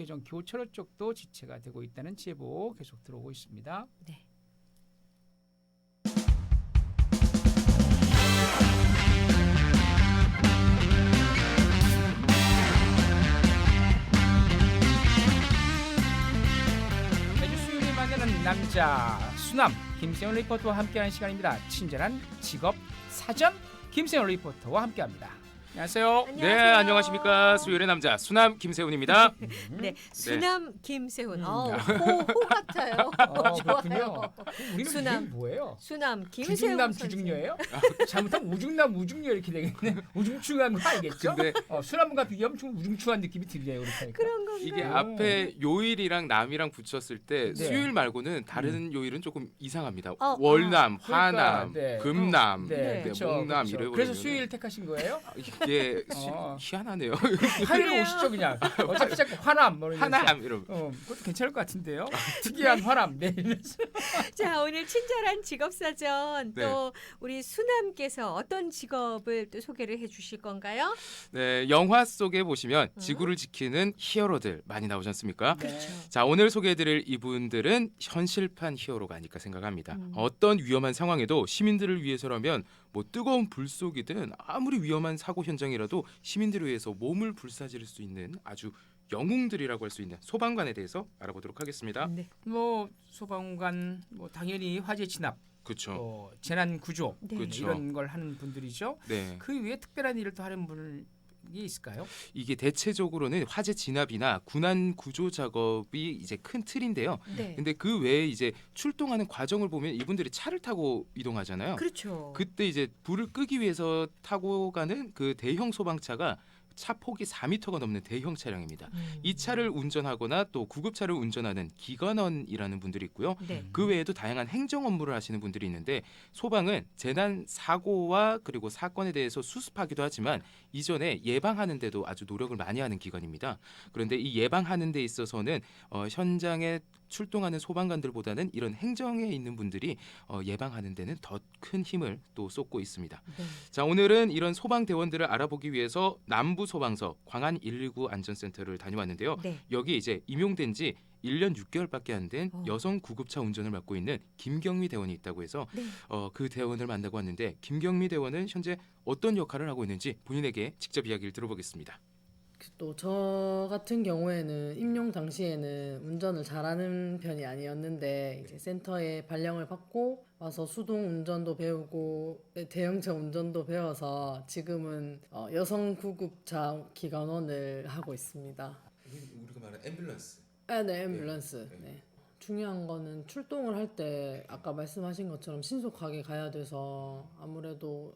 국회의정 교차로 쪽도 지체가 되고 있다는 제보 계속 들어오고 있습니다. 네. 매주 수요일에 만나는 남자 수남 김세훈 리포터와 함께하는 시간입니다. 친절한 직업 사전 김세훈 리포터와 함께합니다. 안녕하세요. 안녕하세요. 네, 안녕하십니까. 수요일의 남자 수남 김세훈입니다. 네, 수남 김세훈. 호 같아요. 그렇군요. 좋아요. 우리는 수남. 이게 뭐예요? 수남 김세훈 주중남 선생. 주중녀예요? 잘못하면 우중남 우중녀 이렇게 되겠네. 우중충한 거 알겠죠? 근데 수남과 비교하면 좀 우중충한 느낌이 들려요. 그렇다니까. 그런 건가요? 이게 음. 앞에 요일이랑 남이랑 붙였을 때 네. 수요일 말고는 다른 요일은 조금 이상합니다. 어, 월남, 그러니까, 화남, 네. 금남, 네, 그렇죠. 목남 그렇죠. 이래 그래서 버리면은 수요일 택하신 거예요? 이게 어. 희한하네요. 화요일 오시죠 그냥. 어차피 자꾸 화남 뭐 이러면서. 하남 이런. 그것도 괜찮을 것 같은데요. 특이한 화남. 네. 이러면서. 자, 오늘 친절한 직업 사전 네. 또 우리 수남께서 어떤 직업을 또 소개를 해 주실 건가요? 네, 영화 속에 보시면 지구를 지키는 히어로들 많이 나오지 않습니까? 네. 자, 오늘 소개해드릴 이분들은 현실판 히어로가 아닐까 생각합니다. 어떤 위험한 상황에도 시민들을 위해서라면 뭐 뜨거운 불 속이든 아무리 위험한 사고 현장이라도 시민들을 위해서 몸을 불사지를 수 있는 아주 영웅들이라고 할 수 있는 소방관에 대해서 알아보도록 하겠습니다. 네. 뭐 소방관 뭐 당연히 화재 진압, 그렇죠. 재난 구조 네. 그렇죠. 이런 걸 하는 분들이죠. 네, 그 외에 특별한 일을 또 하는 분이 있을까요? 이게 대체적으로는 화재 진압이나 군안 구조 작업이 이제 큰 틀인데요. 네. 근데 그 외에 이제 출동하는 과정을 보면 이분들이 차를 타고 이동하잖아요. 그렇죠. 그때 이제 불을 끄기 위해서 타고 가는 그 대형 소방차가 차 폭이 4m가 넘는 대형 차량입니다. 이 차를 운전하거나 또 구급차를 운전하는 기관원이라는 분들이 있고요. 네. 그 외에도 다양한 행정 업무를 하시는 분들이 있는데 소방은 재난 사고와 그리고 사건에 대해서 수습하기도 하지만 이전에 예방하는 데도 아주 노력을 많이 하는 기관입니다. 그런데 이 예방하는 데 있어서는 현장에 출동하는 소방관들보다는 이런 행정에 있는 분들이 예방하는 데는 더 큰 힘을 또 쏟고 있습니다. 네. 자, 오늘은 이런 소방대원들을 알아보기 위해서 남부소방서 광안 119 안전센터를 다녀왔는데요. 네. 여기 이제 임용된 지 1년 6개월밖에 안 된 어. 여성 구급차 운전을 맡고 있는 김경미 대원이 있다고 해서 네. 그 대원을 만나고 왔는데 김경미 대원은 현재 어떤 역할을 하고 있는지 본인에게 직접 이야기를 들어보겠습니다. 또 저 같은 경우에는 임용 당시에는 운전을 잘하는 편이 아니었는데 이제 센터에 발령을 받고 와서 수동 운전도 배우고 대형차 운전도 배워서 지금은 여성 구급차 기관원을 하고 있습니다. 우리가 말하는 앰뷸런스. 네, 앰뷸런스. 네. 중요한 거는 출동을 할 때 아까 말씀하신 것처럼 신속하게 가야 돼서 아무래도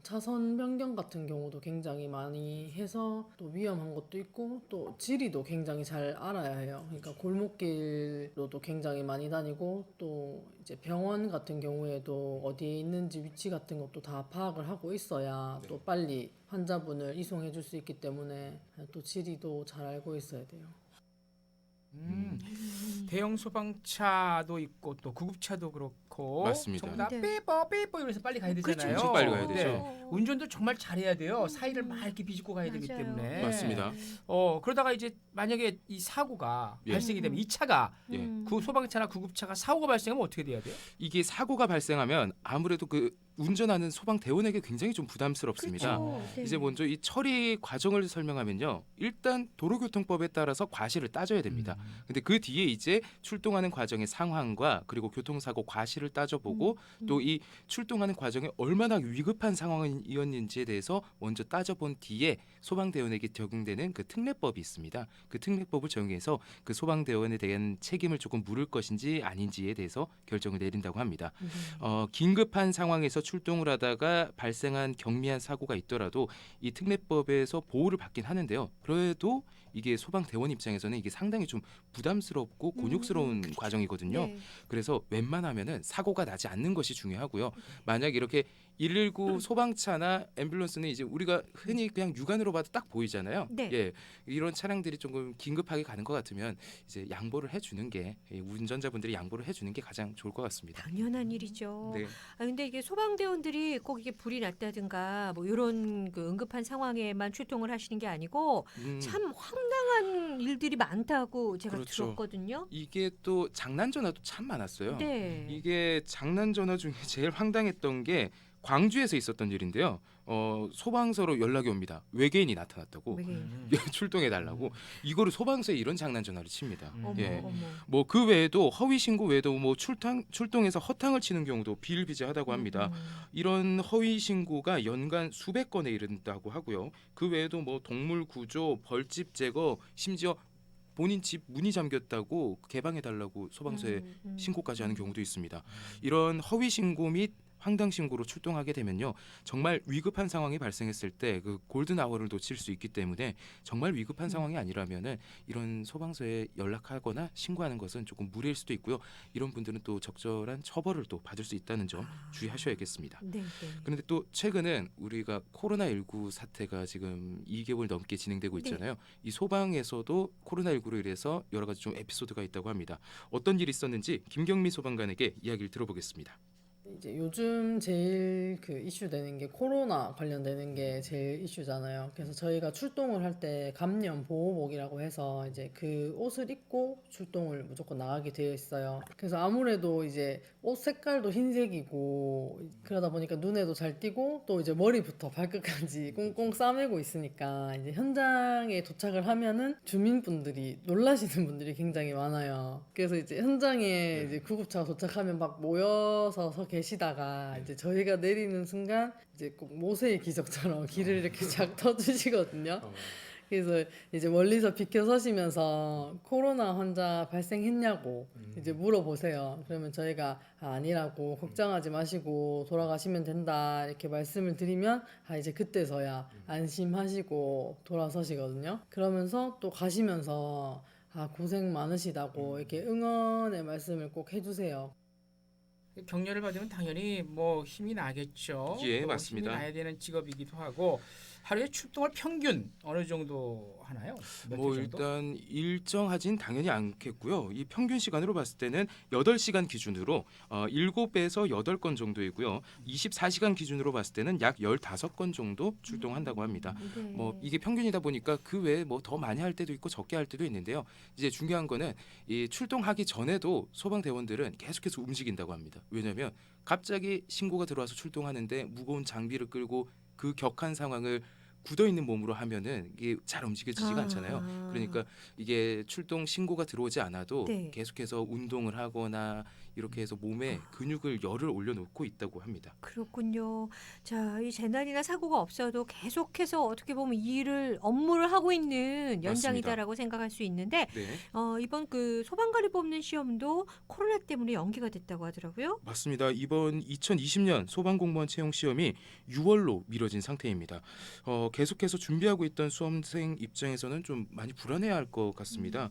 차선 변경 같은 경우도 굉장히 많이 해서 또 위험한 것도 있고 또 지리도 굉장히 잘 알아야 해요. 그러니까 골목길로도 굉장히 많이 다니고 또 이제 병원 같은 경우에도 어디에 있는지 위치 같은 것도 다 파악을 하고 있어야 또 빨리 환자분을 이송해 줄 수 있기 때문에 또 지리도 잘 알고 있어야 돼요. 대형 소방차도 있고 또 구급차도 그렇고 맞습니다. 전부 다 네. 삐뽀 이러면서 빨리 가야 되잖아요. 그렇죠. 엄청 빨리 가야 되죠. 운전도 정말 잘해야 돼요. 사이를 막 이렇게 비집고 가야 되기 맞아요. 때문에. 맞습니다. 그러다가 이제 만약에 이 사고가 예. 발생이 되면 이 차가 예. 그 소방차나 구급차가 사고가 발생하면 어떻게 돼야 돼요? 이게 사고가 발생하면 아무래도 그 운전하는 소방대원에게 굉장히 좀 부담스럽습니다. 그렇죠. 네. 이제 먼저 이 처리 과정을 설명하면요. 일단 도로교통법에 따라서 과실을 따져야 됩니다. 근데 그 뒤에 이제 출동하는 과정의 상황과 그리고 교통사고 과실을 따져보고 또 이 출동하는 과정에 얼마나 위급한 상황이었는지에 대해서 먼저 따져본 뒤에 소방대원에게 적용되는 그 특례법이 있습니다. 그 특례법을 적용해서 그 소방대원에 대한 책임을 조금 물을 것인지 아닌지에 대해서 결정을 내린다고 합니다. 긴급한 상황에서 출동을 하다가 발생한 경미한 사고가 있더라도 이 특례법에서 보호를 받긴 하는데요. 그래도 이게 소방대원 입장에서는 이게 상당히 좀 부담스럽고 곤욕스러운 과정이거든요. 네. 그래서 웬만하면은 사고가 나지 않는 것이 중요하고요. 만약 이렇게 119 소방차나 앰뷸런스는 이제 우리가 흔히 그냥 육안으로 봐도 딱 보이잖아요. 네. 예, 이런 차량들이 조금 긴급하게 가는 것 같으면 이제 양보를 해주는 게 운전자분들이 양보를 해주는 게 가장 좋을 것 같습니다. 당연한 일이죠. 네. 근데 이게 소방대원들이 꼭 이게 불이 났다든가 뭐 이런 그 응급한 상황에만 출동을 하시는 게 아니고 참 황당한 일들이 많다고 제가 그렇죠. 들었거든요. 이게 또 장난 전화도 참 많았어요. 네. 이게 장난 전화 중에 제일 황당했던 게 광주에서 있었던 일인데요. 소방서로 연락이 옵니다. 외계인이 나타났다고 외계인. 출동해 달라고. 이거를 소방서에 이런 장난 전화를 칩니다. 어머 예. 어머. 뭐 그 외에도 허위 신고 외에도 뭐 출동해서 허탕을 치는 경우도 비일비재하다고 합니다. 이런 허위 신고가 연간 수백 건에 이른다고 하고요. 그 외에도 뭐 동물 구조, 벌집 제거, 심지어 본인 집 문이 잠겼다고 개방해 달라고 소방서에 신고까지 하는 경우도 있습니다. 이런 허위 신고 및 황당 신고로 출동하게 되면요, 정말 위급한 상황이 발생했을 때 그 골든 아워를 놓칠 수 있기 때문에 정말 위급한 상황이 아니라면은 이런 소방서에 연락하거나 신고하는 것은 조금 무리일 수도 있고요. 이런 분들은 또 적절한 처벌을 또 받을 수 있다는 점 주의하셔야겠습니다. 네, 네. 그런데 또 최근은 우리가 코로나19 사태가 지금 2개월 넘게 진행되고 있잖아요. 이 소방에서도 코로나19로 인해서 여러 가지 좀 에피소드가 있다고 합니다. 어떤 일이 있었는지 김경미 소방관에게 이야기를 들어보겠습니다. 이제 요즘 제일 그 이슈 되는 게 코로나 관련되는 게 제일 이슈잖아요. 그래서 저희가 출동을 할 때 감염 보호복이라고 해서 이제 그 옷을 입고 출동을 무조건 나가게 되어 있어요. 그래서 아무래도 이제 옷 색깔도 흰색이고 그러다 보니까 눈에도 잘 띄고 또 이제 머리부터 발끝까지 꽁꽁 싸매고 있으니까 이제 현장에 도착을 하면은 주민분들이 놀라시는 분들이 굉장히 많아요. 그래서 이제 현장에 이제 구급차가 도착하면 막 모여서 서 계시다가 이제 저희가 내리는 순간 이제 꼭 모세의 기적처럼 길을 이렇게 쫙 터주시거든요. 그래서 이제 멀리서 비켜 서시면서 코로나 환자 발생했냐고 이제 물어보세요. 그러면 저희가 아니라고 걱정하지 마시고 돌아가시면 된다 이렇게 말씀을 드리면 이제 그때서야 안심하시고 돌아서시거든요. 그러면서 또 가시면서 고생 많으시다고 이렇게 응원의 말씀을 꼭 해주세요. 격려를 받으면 당연히 뭐 힘이 나겠죠. 예, 또 맞습니다. 힘이 나야 되는 직업이기도 하고 하루에 출동할 평균 어느 정도 하나요? 몇 뭐 회 정도? 일단 일정하진 당연히 않겠고요. 이 평균 시간으로 봤을 때는 8시간 기준으로 7배에서 8건 정도이고요. 24시간 기준으로 봤을 때는 약 15건 정도 출동한다고 합니다. 네. 뭐 이게 평균이다 보니까 그 외에 뭐 더 많이 할 때도 있고 적게 할 때도 있는데요. 이제 중요한 거는 이 출동하기 전에도 소방대원들은 계속해서 움직인다고 합니다. 왜냐하면 갑자기 신고가 들어와서 출동하는데 무거운 장비를 끌고 그 격한 상황을 굳어 있는 몸으로 하면은 이게 잘 움직여지지가 않잖아요. 그러니까 이게 출동 신고가 들어오지 않아도 네. 계속해서 운동을 하거나 이렇게 해서 몸에 근육을 열을 올려놓고 있다고 합니다. 그렇군요. 자, 이 재난이나 사고가 없어도 계속해서 어떻게 보면 이 일을 업무를 하고 있는 연장이다라고 생각할 수 있는데 네, 이번 그 소방관을 뽑는 시험도 코로나 때문에 연기가 됐다고 하더라고요. 맞습니다. 이번 2020년 소방공무원 채용 시험이 6월로 미뤄진 상태입니다. 계속해서 준비하고 있던 수험생 입장에서는 좀 많이 불안해할 것 같습니다.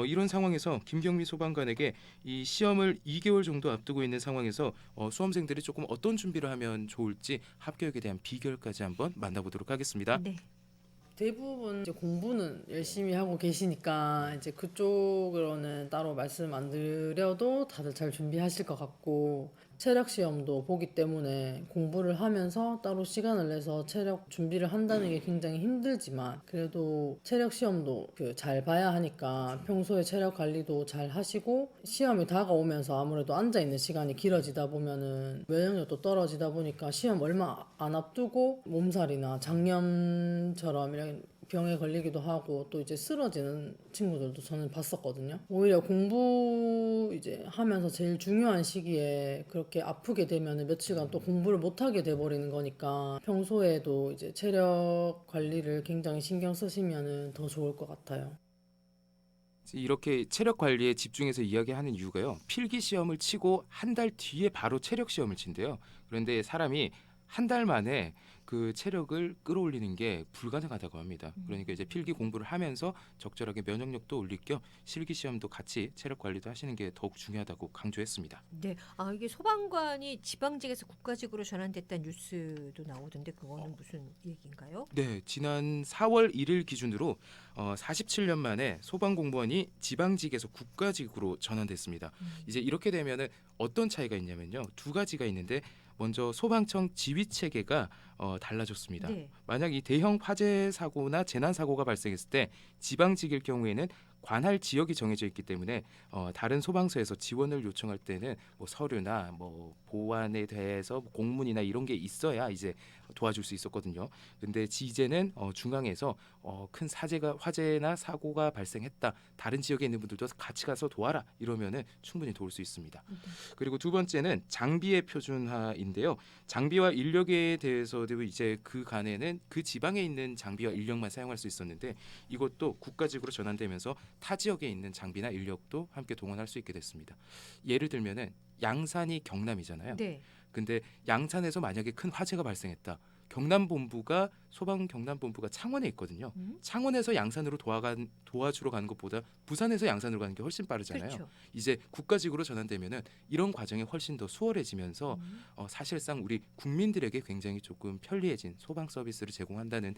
이런 상황에서 김경미 소방관에게 이 시험을 2개월 정도 앞두고 있는 상황에서 수험생들이 조금 어떤 준비를 하면 좋을지 합격에 대한 비결까지 한번 만나보도록 하겠습니다. 네. 대부분 이제 공부는 열심히 하고 계시니까 이제 그쪽으로는 따로 말씀 안 드려도 다들 잘 준비하실 것 같고 체력 시험도 보기 때문에 공부를 하면서 따로 시간을 내서 체력 준비를 한다는 게 굉장히 힘들지만 그래도 체력 시험도 잘 봐야 하니까 평소에 체력 관리도 잘 하시고 시험이 다가오면서 아무래도 앉아 있는 시간이 길어지다 보면은 면역력도 떨어지다 보니까 시험 얼마 안 앞두고 몸살이나 장염처럼 이런 병에 걸리기도 하고 또 이제 쓰러지는 친구들도 저는 봤었거든요. 오히려 공부 이제 하면서 제일 중요한 시기에 그렇게 아프게 되면 며칠간 또 공부를 못 하게 돼 버리는 거니까 평소에도 이제 체력 관리를 굉장히 신경 쓰시면은 더 좋을 것 같아요. 이렇게 체력 관리에 집중해서 이야기하는 이유가요. 필기 시험을 치고 한 달 뒤에 바로 체력 시험을 친대요. 그런데 사람이 한 달 만에 그 체력을 끌어올리는 게 불가능하다고 합니다. 그러니까 이제 필기 공부를 하면서 적절하게 면역력도 올릴 겸 실기 시험도 같이 체력 관리도 하시는 게 더욱 중요하다고 강조했습니다. 네. 이게 소방관이 지방직에서 국가직으로 전환됐다는 뉴스도 나오던데 그거는 무슨 얘기인가요? 네, 지난 4월 1일 기준으로 47년 만에 소방공무원이 지방직에서 국가직으로 전환됐습니다. 이제 이렇게 되면은 어떤 차이가 있냐면요. 두 가지가 있는데 먼저 소방청 지휘 체계가 달라졌습니다. 네. 만약 이 대형 화재 사고나 재난 사고가 발생했을 때 지방직일 경우에는 관할 지역이 정해져 있기 때문에 다른 소방서에서 지원을 요청할 때는 뭐 서류나 뭐 보안에 대해서 공문이나 이런 게 있어야 이제 도와줄 수 있었거든요. 근데 이제는 중앙에서 큰 화재나 사고가 발생했다. 다른 지역에 있는 분들도 같이 가서 도와라. 이러면은 충분히 도울 수 있습니다. 그리고 두 번째는 장비의 표준화인데요. 장비와 인력에 대해서도 이제 그 간에는 그 지방에 있는 장비와 인력만 사용할 수 있었는데 이것도 국가직으로 전환되면서 타 지역에 있는 장비나 인력도 함께 동원할 수 있게 됐습니다. 예를 들면은 양산이 경남이잖아요. 네. 근데 양산에서 만약에 큰 화재가 발생했다. 소방 경남본부가 창원에 있거든요. 창원에서 양산으로 도와주러 가는 것보다 부산에서 양산으로 가는 게 훨씬 빠르잖아요. 그렇죠. 이제 국가직으로 전환되면은 이런 과정이 훨씬 더 수월해지면서 사실상 우리 국민들에게 굉장히 조금 편리해진 소방 서비스를 제공한다는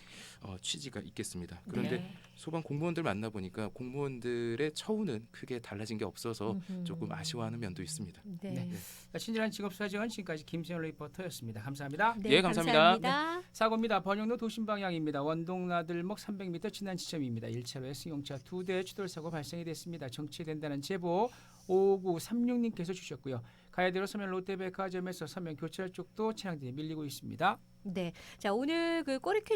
취지가 있겠습니다. 그런데 네. 소방 공무원들 만나보니까 공무원들의 처우는 크게 달라진 게 없어서 조금 아쉬워하는 면도 있습니다. 네. 네. 자, 친절한 직업사전 지금까지 김세현 리포터였습니다. 감사합니다. 네, 예, 감사합니다. 사고입니다. 번영로 도심 방향입니다. 원동나들목 300m 지난 지점입니다. 1차로에 승용차 2대 추돌 사고 발생이 됐습니다. 정체된다는 제보 5936님께서 주셨고요. 가야대로 서면 롯데백화점에서 서면 교차로 쪽도 차량들이 밀리고 있습니다. 네. 자, 오늘 그 꼬리 퀴즈